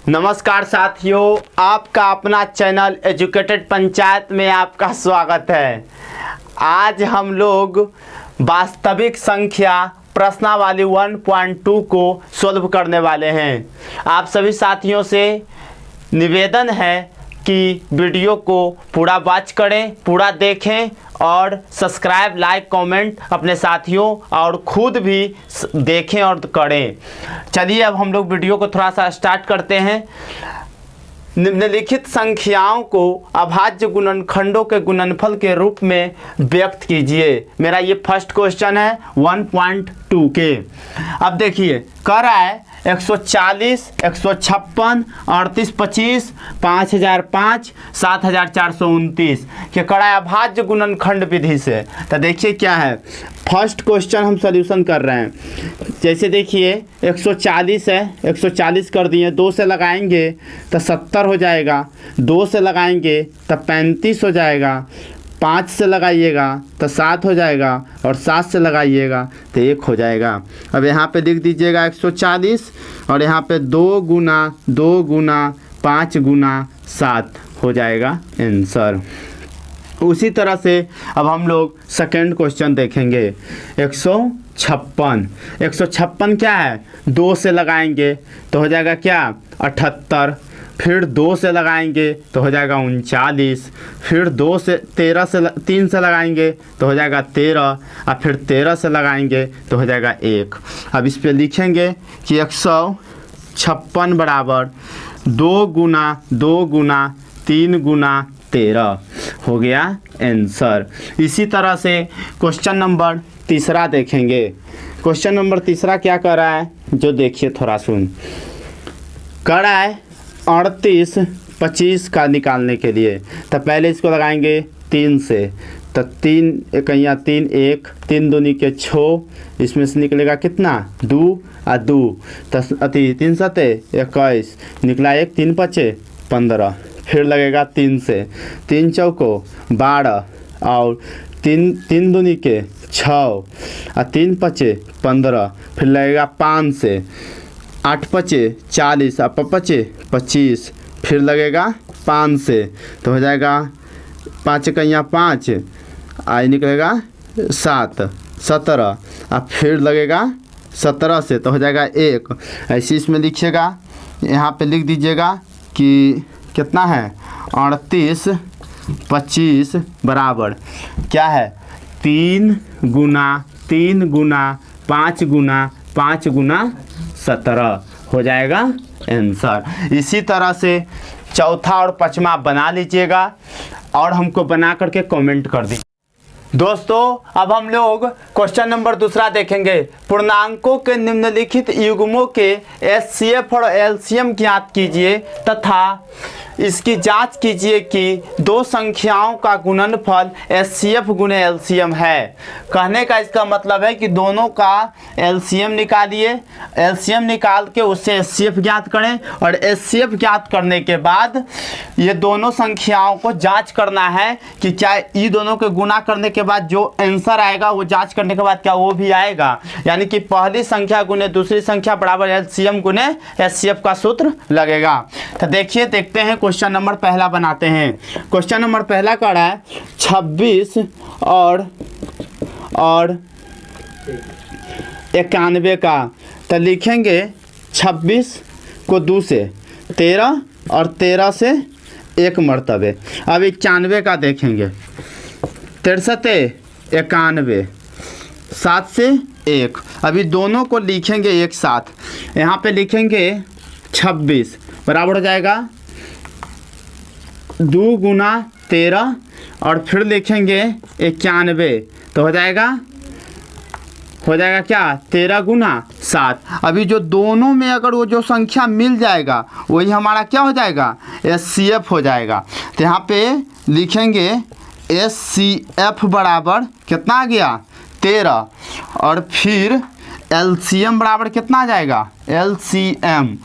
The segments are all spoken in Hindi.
नमस्कार साथियों, आपका अपना चैनल एजुकेटेड पंचायत में आपका स्वागत है। आज हम लोग वास्तविक संख्या प्रश्नावली 1.2 को सॉल्व करने वाले हैं। आप सभी साथियों से निवेदन है कि वीडियो को पूरा वॉच करें, पूरा देखें और सब्सक्राइब, लाइक, कमेंट अपने साथियों और खुद भी देखें और करें। चलिए अब हम लोग वीडियो को थोड़ा सा स्टार्ट करते हैं। निम्नलिखित संख्याओं को अभाज्य गुणनखंडों के गुणनफल के रूप में व्यक्त कीजिए। मेरा ये फर्स्ट क्वेश्चन है 1.2 के। अब देखिए कह रहा है 140, 156, 38, 25, 5005, 7429 के कड़ा अभाज्य गुणनखंड विधि से। तो देखिए क्या है, फर्स्ट क्वेश्चन हम सॉल्यूशन कर रहे हैं। जैसे देखिए 140 है, 140 कर दिए, 2 से लगाएंगे तो 70 हो जाएगा, 2 से लगाएंगे तो 35 हो जाएगा, 5 से लगाइएगा तो 7 हो जाएगा और 7 से लगाइएगा तो 1 हो जाएगा। अब यहाँ पे लिख दीजिएगा 140 और यहाँ पे 2 गुना 2 गुना 5 गुना 7 हो जाएगा आंसर। उसी तरह से अब हम लोग सेकेंड क्वेश्चन देखेंगे। 156 क्या है, 2 से लगाएंगे तो हो जाएगा क्या 78, फिर 2 से लगाएंगे तो हो जाएगा 39, फिर 3 से लगाएंगे तो हो जाएगा 13 और फिर 13 से लगाएंगे तो हो जाएगा 1। अब इस पे लिखेंगे कि 156 बराबर 2 गुना 2 गुना 3 गुना 13 हो गया आंसर। इसी तरह से क्वेश्चन नंबर तीसरा देखेंगे। क्वेश्चन नंबर तीसरा क्या कर रहा है, जो देखिए थोड़ा सुन। कर रहा है 38, 25 का निकालने के लिए तो पहले इसको लगाएंगे 3 से, तो 3 एकैया 3, 1, 3 दूनी के 6, इसमें से निकलेगा कितना 2 और 2 तो 3 सते 21 निकला 1, 3 पचे 15, फिर लगेगा 3 से, 3 चौको 12 और 3 दूनी के 6 और 3 पचे 15, फिर लगेगा 5 से, 8 पचे 40 और 5 25, फिर लगेगा 5 से तो हो जाएगा 5 एकैया 5 आई निकलेगा 7, 17 और फिर लगेगा 17 से तो हो जाएगा 1। ऐसे इसमें लिखिएगा, यहाँ पे लिख दीजिएगा कि कितना है 38, 25 बराबर क्या है 3 गुना 3 गुना 5 गुना 5 गुना 17 हो जाएगा आंसर। इसी तरह से चौथा और पांचवा बना लीजिएगा और हमको बना करके कमेंट कर दीजिए। दोस्तों अब हम लोग क्वेश्चन नंबर दूसरा देखेंगे। पूर्णांकों के निम्नलिखित युग्मों के एचसीएफ और एलसीएम ज्ञात कीजिए तथा इसकी जांच कीजिए कि दो संख्याओं का गुणनफल एचसीएफ गुणे एलसीएम है। कहने का इसका मतलब है कि दोनों का एलसीएम निकालिए, एलसीएम निकाल के उससे एचसीएफ ज्ञात करें और एचसीएफ ज्ञात करने के बाद ये दोनों संख्याओं को जांच करना है कि क्या ये दोनों के गुणा करने के बाद जो आंसर आएगा वो जांच करने के बाद क्या वो भी आएगा, यानी कि पहली संख्या गुणे दूसरी संख्या बराबर एलसीएम गुणे एचसीएफ का सूत्र लगेगा। तो देखिए देखते हैं क्वेश्चन नंबर पहला बनाते हैं। क्वेश्चन नंबर पहला का रहा है 26 और 91 का। तो लिखेंगे 26 को 2 से 13 और 13 से 1 मरतबे। अब 91 का देखेंगे 63, 91, 7 से 1। अभी दोनों को लिखेंगे एक साथ। यहाँ पे लिखेंगे 26 बराबर हो जाएगा 2 गुना 13 और फिर लिखेंगे 91 तो हो जाएगा क्या 13 गुना 7। अभी जो दोनों में अगर वो जो संख्या मिल जाएगा वही हमारा क्या हो जाएगा एचसीएफ हो जाएगा। तो यहाँ पे लिखेंगे एचसीएफ बराबर कितना आ गया 13 और फिर एलसीएम बराबर कितना आ जाएगा एलसीएम।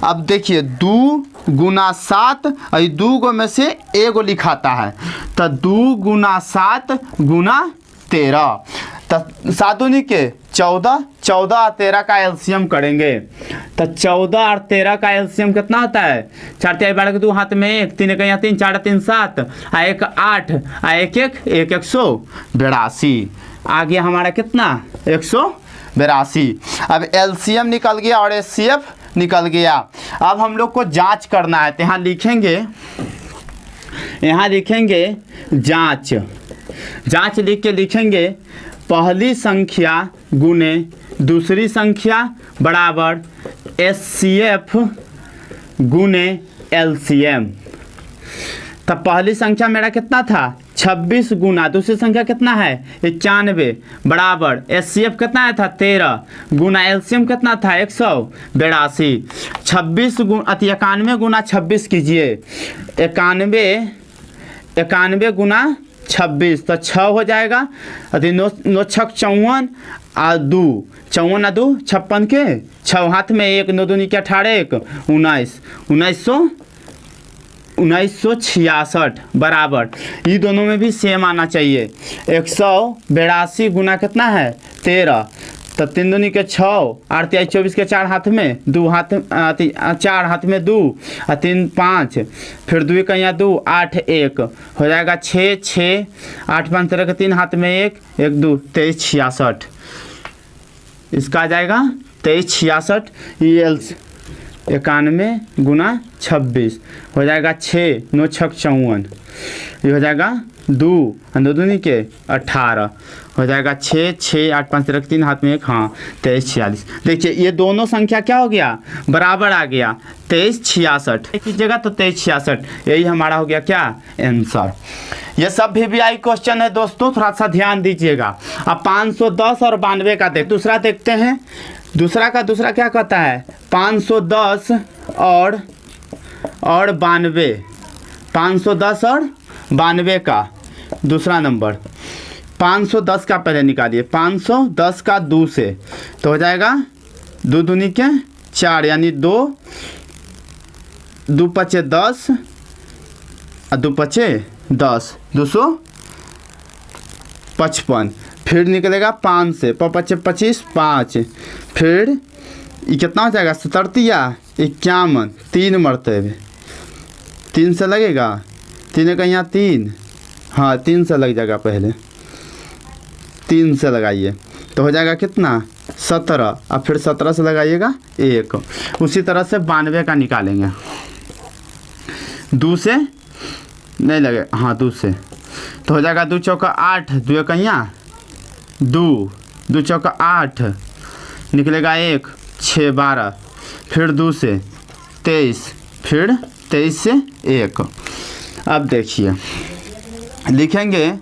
अब देखिए 2 गुना 7 और 2 गो में से 1 लिखाता है तो 2 गुना 7 गुना 13 तो 7 दूनी के 14 14 और 13 का एलसीएम करेंगे तो 14 और 13 का एलसीएम कितना होता है? 4 तिहाई 12 के 2 हाथ में 1, 3 1 3, 4 3 7, आ 1 8, आ 1 1 182। आ गया हमारा कितना? 182। अब एलसीएम निकल गया और एचसीएफ निकल गया। अब हम लोग को जांच करना है तो यहाँ लिखेंगे जांच। जांच लिख के लिखेंगे पहली संख्या गुने दूसरी संख्या बराबर एचसीएफ गुने एलसीएम। तब पहली संख्या मेरा कितना था? 26 गुना दूसरी संख्या कितना है? 91 बराबर एचसीएफ कितना था? 13 गुना एलसीएम कितना था? 182। 26 गुना 91 गुना 26 कीजिए, 91 गुना 26 तो 6 हो जाएगा। अति 9 6 54 आ 2 54 आ 2 56 के 6 हाथ में 1 9 दूनी के 18 1 1966 बराबर। ये दोनों में भी सेम आना चाहिए। 182 गुना कितना है? 13 तो 3 दूनी के 6 8 तिहाई 24 के 4 हाथ में 2 हाथ 4 हाथ में 2 और 3 5 फिर 2 का यहाँ 2 8 1 हो जाएगा 6 6 8 5 13 के 3 हाथ में 1 1 2 23 66। इसका आ जाएगा 23 66। ये 91 गुना 26 हो जाएगा 6 9 6 54। ये हो जाएगा 2 2 दूनी के 18 हो जाएगा 6 6 8 5 13 3 हाथ में 1 हाँ 23 46। देखिए ये दोनों संख्या क्या हो गया? बराबर आ गया 23 66 कीजिएगा तो 23 66। यही हमारा हो गया क्या? आंसर। ये सब VVI क्वेश्चन है दोस्तों, थोड़ा सा ध्यान दीजिएगा। अब 510 और 92 का दूसरा देखते हैं। दूसरा क्या कहता है? 510 और 92। 510 और 92 का दूसरा नंबर। 510 का पहले निकालिए। 510 का 2 से तो हो जाएगा 2 दूनी के 4 यानी 2 2 पचे 10 और 2 पचे 10 255। फिर निकलेगा 5 से 5 पचे 25 5 फिर ये कितना हो जाएगा? 77 या 51 3 मरतबे 3 से लगेगा। 3 का यहाँ 3 हाँ 3 से लग जाएगा। पहले 3 से लगाइए तो हो जाएगा कितना? 17 और फिर 17 से लगाइएगा 1। उसी तरह से 92 का निकालेंगे। 2 से नहीं लगे हाँ 2 से तो हो जाएगा 2 चौका 8 2 का यहाँ 2 2 चौका 8 निकलेगा 1 6 12 फिर 2 से 23 फिर 23 से 1। अब देखिए लिखेंगे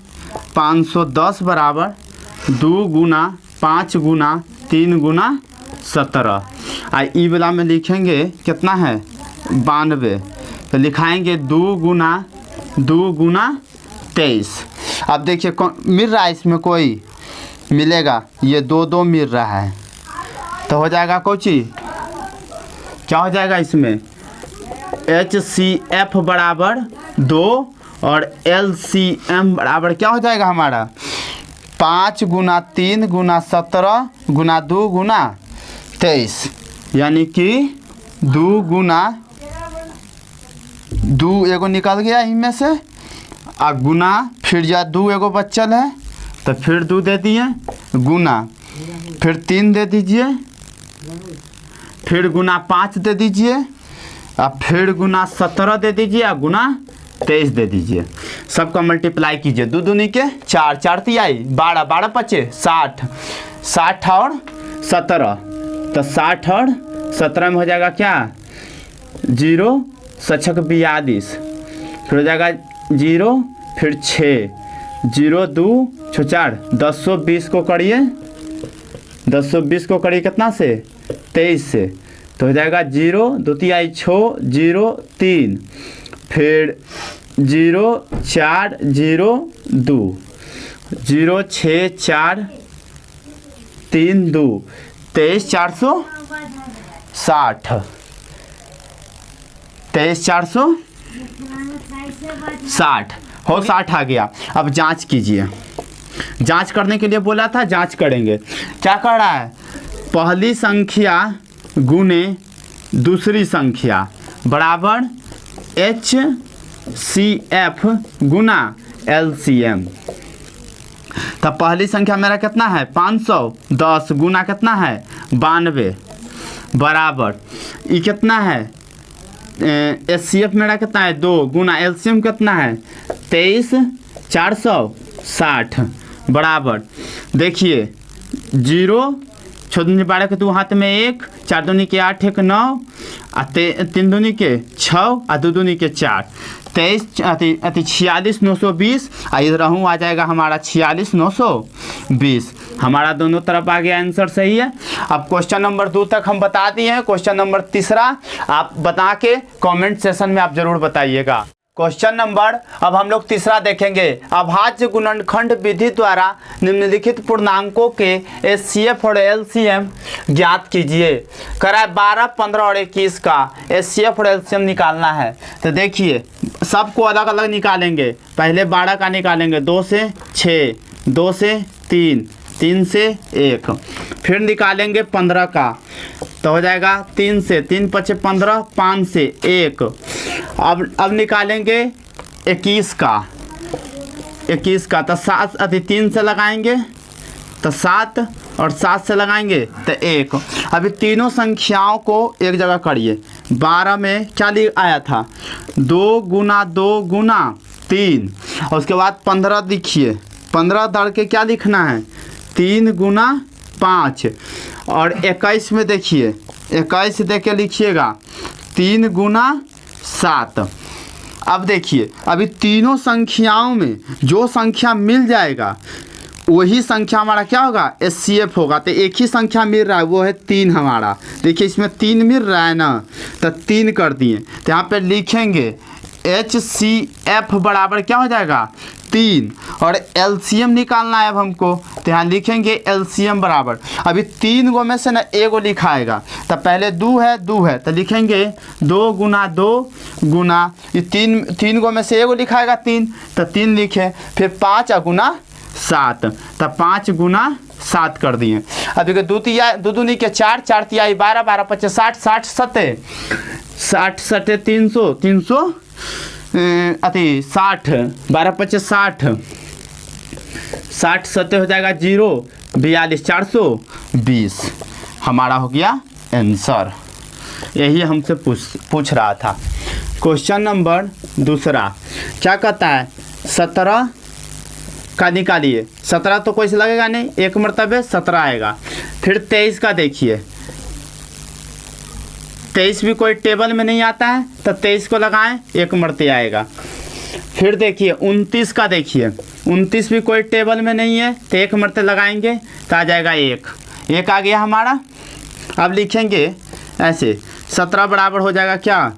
510 बराबर 2 गुना 5 गुना 3 गुना 17। ई वाला में लिखेंगे कितना है? 92 तो लिखाएंगे 2 गुना 23। अब देखिए मिल रहा है इसमें कोई मिलेगा? ये 2 2 मिल रहा है तो हो जाएगा कोची क्या हो जाएगा इसमें? HCF बराबर 2 और LCM बराबर क्या हो जाएगा हमारा? 5 गुना 3 गुना 17 गुना 2 गुना 23 यानी कि 2 गुना 2 एगो निकल गया इनमें से आ गुना फिर या 2 एगो बच्चल है तो फिर 2 दे दिए गुना फिर 3 दे दीजिए फिर गुना 5 दे दीजिए और फिर गुना 17 दे दीजिए और गुना 23 दे दीजिए। सबका मल्टीप्लाई कीजिए। 2 दूनी के 4 4 तिहाई 12 12 पचे 60 60 और 17 तो 60 और 17 में हो जाएगा क्या? 0 6 42 फिर हो जाएगा 0 फिर 6 0 2 6 4 1020 को करिए 1020 को करिए कितना से? 23 से तो हो जाएगा 0 2 तिहाई 6 0 3 फिर 0 4 0 2 0 6 4 3 2 23 460 23 460 हो 60 आ गया। अब जांच कीजिए जांच करने के लिए बोला था, जांच करेंगे। क्या कर रहा है, पहली संख्या गुने दूसरी संख्या बराबर HCF गुना LCM। तब पहली संख्या मेरा कितना है 510 गुना कितना है 92 बराबर ये कितना है HCF मेरा कितना है 2 गुना LCM कितना है 23,460 बराबर देखिए 0 6 दूनी 12 के 2 हाथ में 1 4 दूनी के 8 1 9 3 दूनी के 6 और 2 दूनी के 4 46,920 इधर हूँ आ जाएगा हमारा 46,920। हमारा दोनों तरफ आ गया आंसर सही है। अब क्वेश्चन नंबर 2 तक हम बता दिए हैं। क्वेश्चन नंबर 3 आप बता के कमेंट सेशन में आप जरूर बताइएगा। क्वेश्चन नंबर अब हम लोग 3 देखेंगे। अभाज्य गुणनखंड विधि द्वारा निम्नलिखित पूर्णांकों के HCF और LCM ज्ञात कीजिए। करा 12, 15 और 21 का HCF और LCM निकालना है। तो देखिए सबको अलग अलग निकालेंगे। पहले 12 का निकालेंगे 2 से 6, 2 से 3, 3 से 1। फिर निकालेंगे 15 का तो हो जाएगा 3 से 3 5 15, 5 से 1। अब निकालेंगे 21 का तो 7 3 से लगाएंगे तो 7 और 7 से लगाएंगे तो 1। अभी तीनों संख्याओं को एक जगह करिए। 12 में क्या आया था 2 गुना 2 गुना 3 और उसके बाद 15 लिखिए। 15 दर के क्या लिखना है 3 गुना 5 और 21 में देखिए 21 दे के लिखिएगा 3 गुना 7। अब देखिए अभी तीनों संख्याओं में जो संख्या मिल जाएगा वही संख्या हमारा क्या होगा HCF होगा। तो एक ही संख्या मिल रहा है वो है 3 हमारा। देखिए इसमें 3 मिल रहा है ना तो 3 कर दिए। तो यहाँ पे लिखेंगे HCF बराबर क्या हो जाएगा 3 और LCM निकालना है अब हमको। तो यहाँ लिखेंगे LCM बराबर अभी 3 गो में से ना एगो लिखाएगा। तो पहले 2 है तो लिखेंगे 2 गुना 2 गुना ये 3 गो में से एगो लिखाएगा 3 तो 3 लिखे। फिर 5 गुना 7 तो 5 गुना 7 कर दिए। अब देखिए 2 दूनी के 4, 4 तिहाई 12, 12 5 60, 60 7 60 7 300 300 60 12 5 60 60 7 हो जाएगा 0 42 420 हमारा हो गया आंसर। यही हमसे पूछ रहा था। क्वेश्चन नंबर 2 क्या कहता है 17 का निकालिए। 17 तो कोई से लगेगा नहीं, एक मरतबे 17 आएगा। फिर 23 का देखिए 23 भी कोई टेबल में नहीं आता है तो 23 को लगाएं एक मरते आएगा। फिर देखिए 29 का देखिए 29 भी कोई टेबल में नहीं है तो एक मरते लगाएंगे तो आ जाएगा 1 आ गया हमारा। अब लिखेंगे ऐसे 17 बराबर हो जाएगा क्या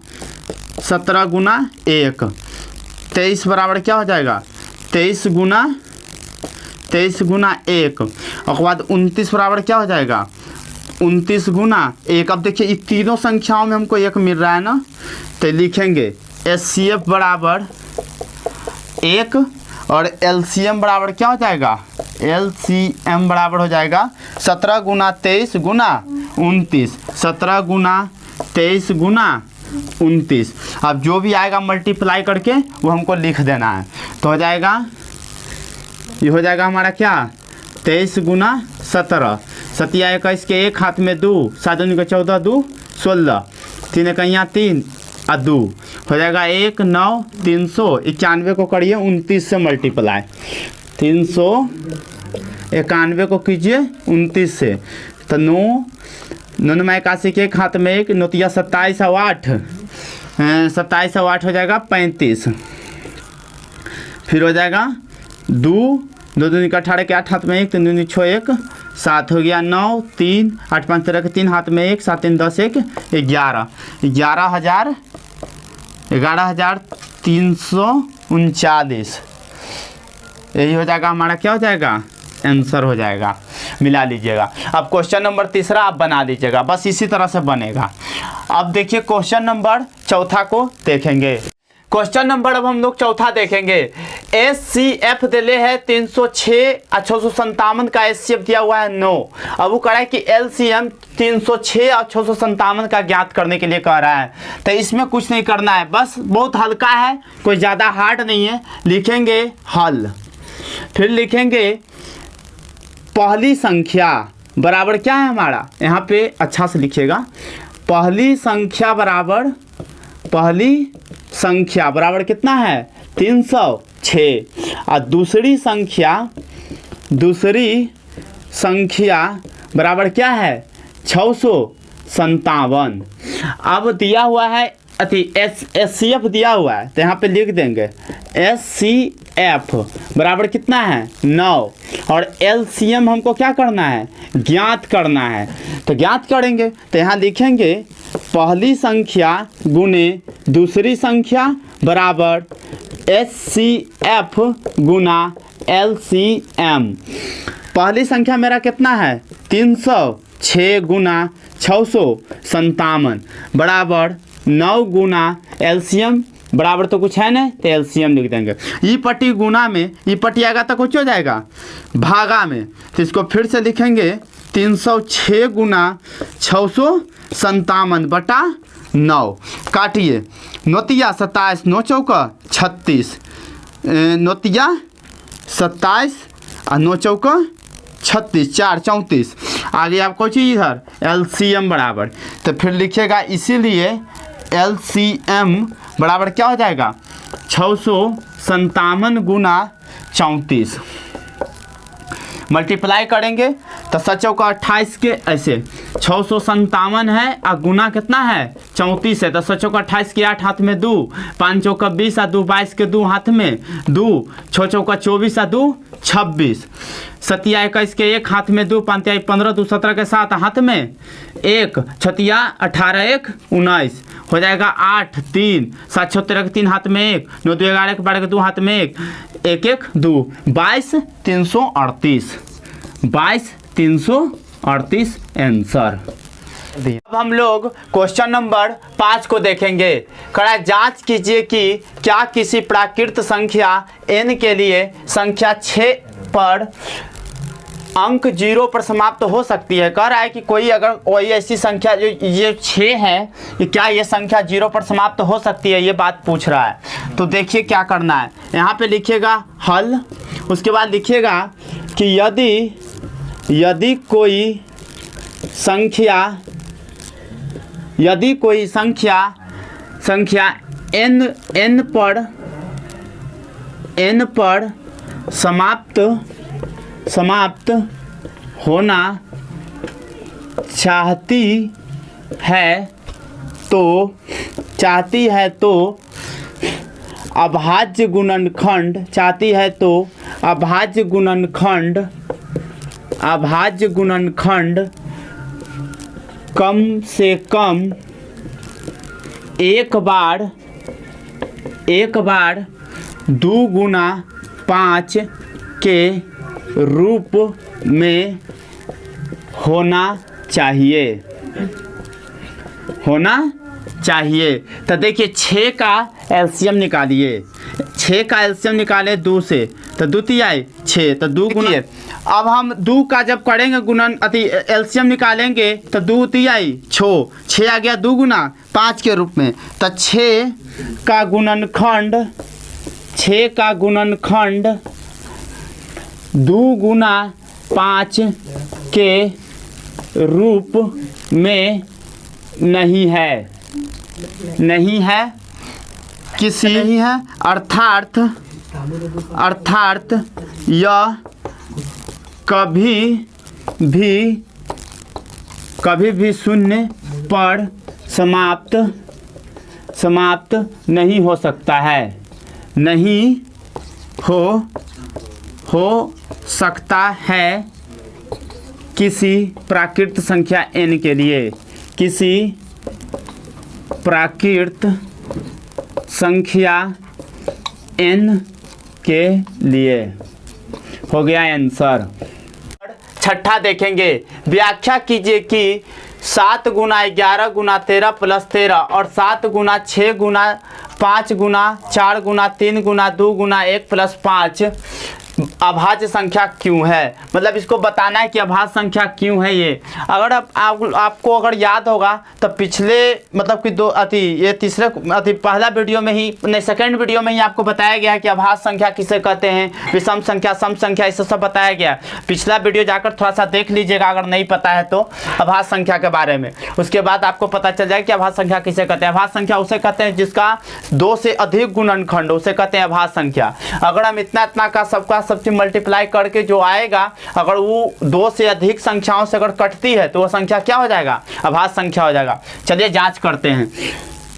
17 गुना 1। 23 बराबर क्या हो जाएगा 23 गुना 1 और बाद 29 बराबर क्या हो जाएगा 29 गुना 1। अब देखिए ये तीनों संख्याओं में हमको 1 मिल रहा है ना तो लिखेंगे HCF बराबर 1 और LCM बराबर क्या हो जाएगा LCM बराबर हो जाएगा 17 गुना 23 गुना 29 17 गुना 23 गुना 29। अब जो भी आएगा मल्टीप्लाई करके वो हमको लिख देना है। तो हो जाएगा ये हो जाएगा हमारा क्या 23 गुना 17 7 21 के 1 हाथ में 2 7 के 14 2 16 3 कहीं 3 और 2 हो जाएगा 1 9 391 को करिए 29 से मल्टीप्लाई 391 को कीजिए 29 से तो 9 9 81 के 1 हाथ में 1 9 27 और 8 27 और 8 हो जाएगा 35। फिर हो जाएगा 2 2 का 18 के 8 हाथ में 1 3 2 6 1 7 हो गया 9 3 8 5 13 के 3 हाथ में 1 7 3 10 1 11 11,339 यही हो जाएगा हमारा क्या हो जाएगा आंसर हो जाएगा। मिला लीजिएगा। अब क्वेश्चन नंबर 3 आप बना लीजिएगा बस इसी तरह से बनेगा। अब देखिए क्वेश्चन नंबर 4 को देखेंगे। क्वेश्चन नंबर अब हम लोग चौथा देखेंगे। SCF दिले है 306 और 657 का SCF दिया हुआ है 9। अब वो कह रहा है कि LCM 306 और 657 का ज्ञात करने के लिए कह रहा है। तो इसमें कुछ नहीं करना है, बस बहुत हल्का है, कोई ज़्यादा हार्ड नहीं है। लिखेंगे हल, फिर लिखेंगे पहली संख्या बराबर क्या है हमारा, यहाँ पे अच्छा से लिखिएगा, पहली संख्या बराबर कितना है 306 और दूसरी संख्या बराबर क्या है 657। अब दिया हुआ है SCF दिया हुआ है, तो यहाँ पे लिख देंगे SCF बराबर कितना है 9 और LCM हमको क्या करना है ज्ञात करना है। तो ज्ञात करेंगे तो यहाँ लिखेंगे पहली संख्या गुने दूसरी संख्या बराबर SCF गुना LCM। पहली संख्या मेरा कितना है 306 गुना 657 बराबर 9 गुना LCM बराबर तो कुछ है ना, तो LCM लिख देंगे। ई पट्टी गुना में ई पट्टी आएगा तो कुछ हो जाएगा भागा में, तो इसको फिर से लिखेंगे 306 गुना 657 बटा 9। काटिए, नोतिया 27 9 चौका 36, नोतिया 27 और 9 चौका 36 4 34। आगे आपको चाहिए इधर LCM बराबर, तो फिर लिखिएगा इसीलिए LCM बराबर क्या हो जाएगा 657 गुना 34। मल्टीप्लाई करेंगे तो 7 का 28 के ऐसे 657 है और गुना कितना है 34 है, तो 7 का 28 के 8 हाथ में 2, 5 का 20 और 2 22 के 2 हाथ में 2, 6 का 24 और 2 26, 7 21 के 1 हाथ में 2, 5 15 2 17 के 7 हाथ में 1, 6 18 1 19 हो जाएगा 8 3 7 13 के 3 हाथ में 1, 9 2 11 के 12 के 2 हाथ में 1 1 1 2 22 338 22 338 आंसर। अब हम लोग क्वेश्चन नंबर 5 को देखेंगे। कड़ा जांच कीजिए कि क्या किसी प्राकृत संख्या n के लिए संख्या 6 पर अंक 0 पर समाप्त हो सकती है। कह रहा है कि कोई अगर कोई ऐसी संख्या जो ये 6 है, कि क्या ये संख्या 0 पर समाप्त हो सकती है, ये बात पूछ रहा है। तो देखिए क्या करना है, यहाँ पे लिखिएगा हल, उसके बाद लिखिएगा कि यदि कोई संख्या n पर समाप्त होना चाहती है तो अभाज्य गुणनखंड कम से कम एक बार 2 गुना 5 के रूप में होना चाहिए। तो देखिए 6 का एलसीएम निकालिए, 6 का एलसीएम निकाले 2 से, तो 2 3 आए 6, तो 2 गुना। अब हम 2 का जब करेंगे गुणन एलसीएम निकालेंगे तो 2 3 आई 6 आ गया 2 गुना 5 के रूप में, तो 6 का गुणनखंड 2 गुना 5 के रूप में नहीं है अर्थात यह कभी भी शून्य पर समाप्त नहीं हो सकता है, नहीं हो सकता है किसी प्राकृत संख्या n के लिए, किसी प्राकृत संख्या n के लिए। हो गया आंसर। छठा देखेंगे, व्याख्या कीजिए कि 7 गुना 11 गुना 13 प्लस 13 और 7 गुना 6 गुना 5 गुना 4 गुना 3 गुना 2 गुना 1 प्लस 5 अभाज्य संख्या क्यों है। मतलब इसको बताना है कि अभाज्य संख्या क्यों है। ये अगर आपको अगर याद होगा तो पिछले मतलब कि ये तीसरे पहला वीडियो में ही नहीं सेकंड वीडियो में ही आपको बताया गया है कि अभाज्य संख्या किसे कहते हैं, विषम संख्या, सम संख्या, इसे सब बताया गया। पिछला वीडियो जाकर थोड़ा सा देख लीजिएगा अगर नहीं पता है तो अभाज्य संख्या के बारे में। उसके बाद आपको पता चल जाएगा कि अभाज्य संख्या किसे कहते हैं। अभाज्य संख्या उसे कहते हैं जिसका 2 से अधिक गुणनखंड, उसे कहते हैं अभाज्य संख्या। अगर हम इतना का सबका सब चीज मल्टीप्लाई करके जो आएगा अगर वो 2 से अधिक संख्याओं से अगर कटती है तो वो संख्या क्या हो जाएगा, अभाज्य संख्या हो जाएगा। चलिए जांच करते हैं।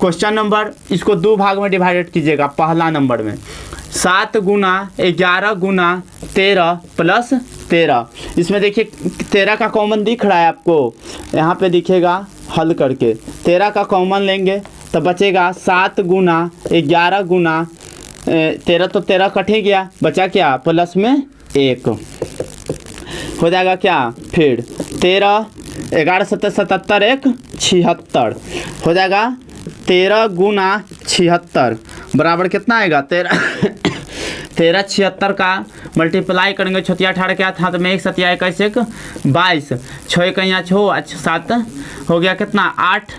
क्वेश्चन नंबर, इसको 2 भाग में डिवाइडेड कीजिएगा। पहला नंबर में 7 गुना 11 गुना 13 प्लस 13, इसमें देखिए 13 का कॉमन दिख रहा है आपको, यहाँ पे दिखेगा हल करके 13 का कॉमन लेंगे तो बचेगा 7 गुना 11 गुना 13, तो 13 कट ही गया, बचा क्या प्लस में 1 हो जाएगा क्या। फिर 13 11 7 77 1 76 हो जाएगा। 13 गुना 76 बराबर कितना आएगा 13 76 का मल्टीप्लाई करेंगे। छोटिया 18 के हाथ में 1 7 21 1 22 6 का यहाँ 6 7 हो गया कितना 8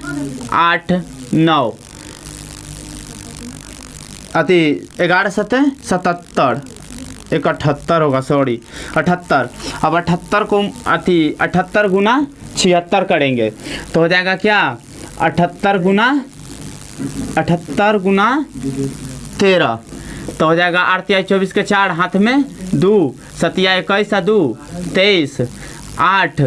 8 9 11 7 77 1 78 होगा, सॉरी 78। अब 78 को 78 गुना 76 करेंगे तो हो जाएगा क्या 78 गुना 13 तो हो जाएगा 8 24 के 4 हाथ में 2 7 21 2 23 8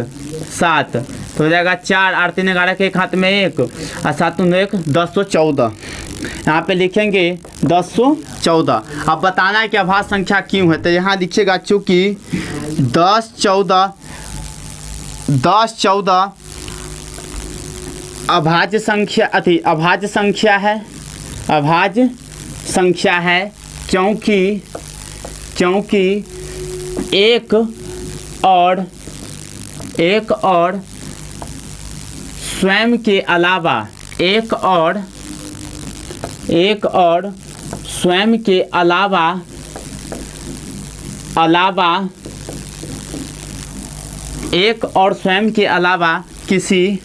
7 तो हो जाएगा 4 8 3 11 के एक हाथ में 1 और 7 1 1014। यहाँ पे लिखेंगे 1014। अब बताना है कि अभाज्य संख्या क्यों है, तो यहाँ लिखिएगा चूँकि 10 14 अभाज्य संख्या है क्योंकि एक और स्वयं के अलावा एक और स्वयं के अलावा किसी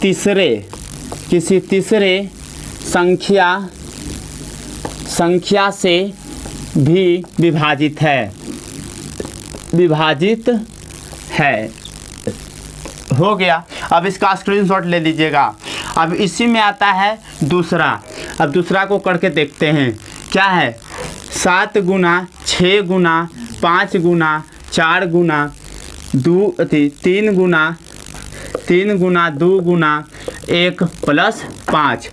तीसरे संख्या से भी विभाजित है। हो गया। अब इसका स्क्रीनशॉट ले लीजिएगा। अब इसी में आता है दूसरा। अब दूसरा को करके देखते हैं क्या है। 7 गुना 6 गुना 5 गुना 4 गुना 3 गुना 2 गुना 1 प्लस 5।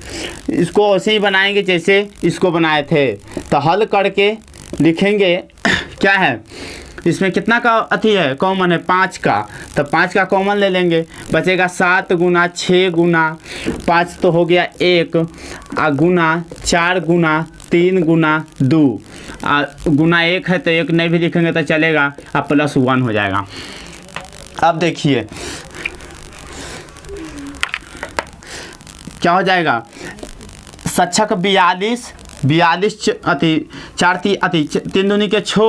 इसको ऐसे ही बनाएंगे जैसे इसको बनाए थे। तो हल करके लिखेंगे क्या है, इसमें कितना का है कॉमन है 5 का, तो 5 का कॉमन ले लेंगे, बचेगा 7 गुना 6 गुना 5 तो हो गया 1 गुना 4 गुना 3 गुना 2 गुना 1 है तो 1 नहीं भी लिखेंगे तो चलेगा, अब प्लस 1 हो जाएगा। अब देखिए क्या हो जाएगा, सच्छक 42 4 3 दूनी के 6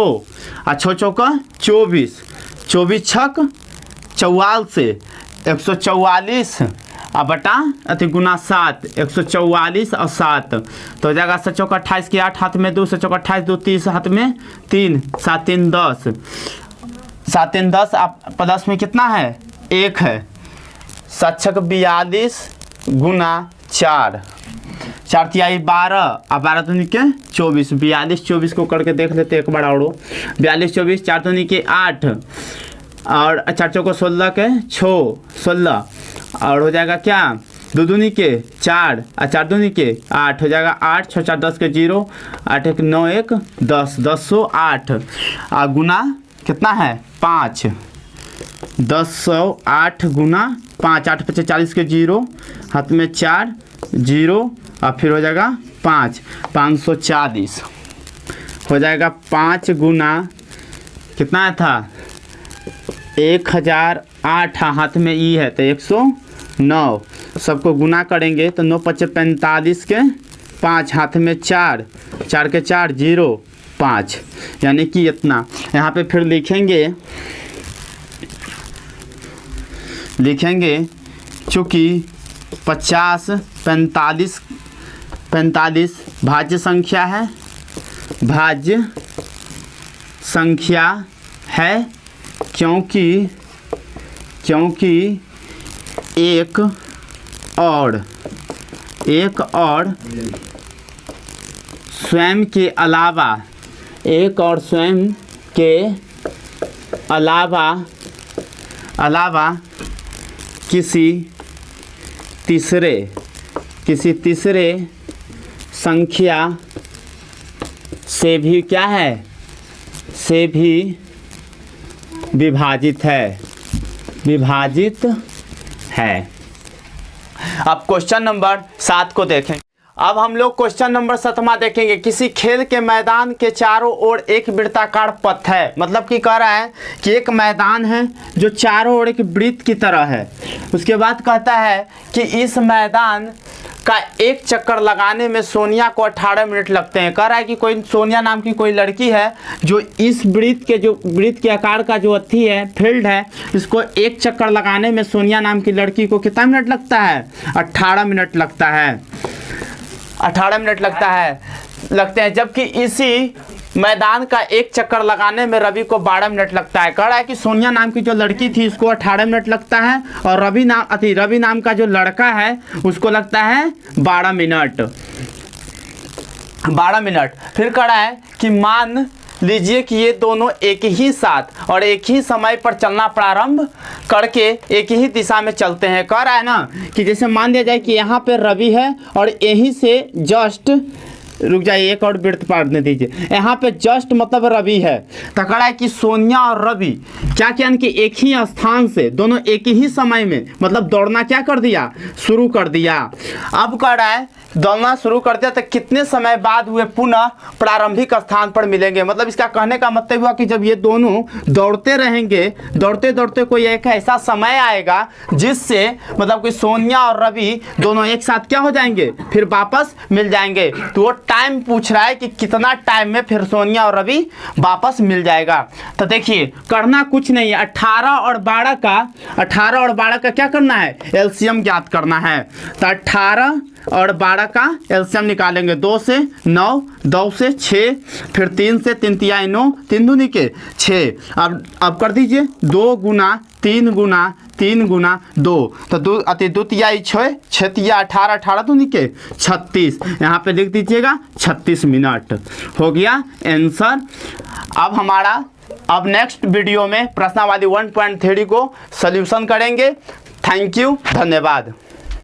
और 6 चौका 24 छक 44 144 और बटा गुना 7 144 और 7 तो हो जाएगा 7 चौका 28 के 8 हाथ में 2 7 चौका 28 2 30 हाथ में 3 7 3 10 7 3 10 आप प्लस में कितना है 1 है। सच्छक 42 गुना 4 तिहाई 12 और 12 दूनी के 24 42 24 को करके देख लेते एक बार और 42 24 4 दूनी के 8 और 4 चौको 16 के 16 और हो जाएगा क्या 2 दूनी के 4 और 4 दूनी के 8 हो जाएगा 8 6 4 10 के 0 8 1 9 1 10 1008 और गुना कितना है 5 1008 गुना 5 8 5 40 के 0 हाथ में 4 0 और फिर हो जाएगा 5 540 हो जाएगा। 5 गुना कितना था 1008 हाथ में ई है तो 109, सबको गुना करेंगे तो 9 × 5 = 45 के 5 हाथ में 4, 4 के 4 0 5, यानी कि इतना। यहाँ पे फिर लिखेंगे चूँकि 50 45 भाज्य संख्या है, क्योंकि एक और स्वयं के अलावा किसी तीसरे संख्या से भी क्या है, से भी विभाजित है। अब क्वेश्चन नंबर 7 को देखें। अब हम लोग क्वेश्चन नंबर 7वां देखेंगे। किसी खेल के मैदान के चारों ओर एक वृत्ताकार पथ है, मतलब कि कह रहा है कि एक मैदान है जो चारों ओर एक वृत्त की तरह है। उसके बाद कहता है कि इस मैदान का एक चक्कर लगाने में सोनिया को 18 मिनट लगते हैं। कह रहा है कि कोई सोनिया नाम की कोई लड़की है जो इस वृत्त के आकार का जो अथी है, फील्ड है, इसको एक चक्कर लगाने में सोनिया नाम की लड़की को कितना मिनट लगता है? 18 मिनट लगता है। 18 मिनट लगते हैं, जबकि इसी मैदान का एक चक्कर लगाने में रवि को 12 मिनट लगता है। कह रहा है कि सोनिया नाम की जो लड़की थी उसको 18 मिनट लगता है और रवि नाम का जो लड़का है उसको लगता है 12 मिनट। फिर कह रहा है कि मान लीजिए कि ये दोनों एक ही साथ और एक ही समय पर चलना प्रारंभ करके एक ही दिशा में चलते हैं। कह रहा है ना कि जैसे मान लिया जाए कि यहाँ पे रवि है और यहीं से जस्ट, रुक जाइए एक और वृत्त पाटने दीजिए, यहाँ पे जस्ट मतलब रवि है। तो कह रहा है कि सोनिया और रवि क्या कि एक ही स्थान से दोनों एक ही समय में मतलब दौड़ना क्या कर दिया, शुरू कर दिया। अब कह रहा है दौड़ना शुरू कर दिया तो कितने समय बाद हुए पुनः प्रारंभिक स्थान पर मिलेंगे। मतलब इसका कहने का मतलब हुआ कि जब ये दोनों दौड़ते रहेंगे, दौड़ते कोई एक ऐसा समय आएगा जिससे मतलब कि सोनिया और रवि दोनों एक साथ क्या हो जाएंगे, फिर वापस मिल जाएंगे। तो वो टाइम पूछ रहा है कि कितना टाइम में फिर सोनिया और रवि वापस मिल जाएगा। तो देखिए करना कुछ नहीं है, 18 और 12 का क्या करना है, एलसीएम ज्ञात करना है। तो 18 और 12 का एलसीएम निकालेंगे। 2 से 9, 2 से 6, फिर 3 से 3 तिया 9, 3 दूनी के 6। अब कर दीजिए 2 गुना 3 गुना 3 गुना 2, तो 2 तिया 6, 6 तिया 18, 18 दूनी के 36। यहाँ पे लिख दीजिएगा 36 मिनट। हो गया आंसर। अब नेक्स्ट वीडियो में प्रश्नावली 1.3 को सॉल्यूशन करेंगे। थैंक यू, धन्यवाद।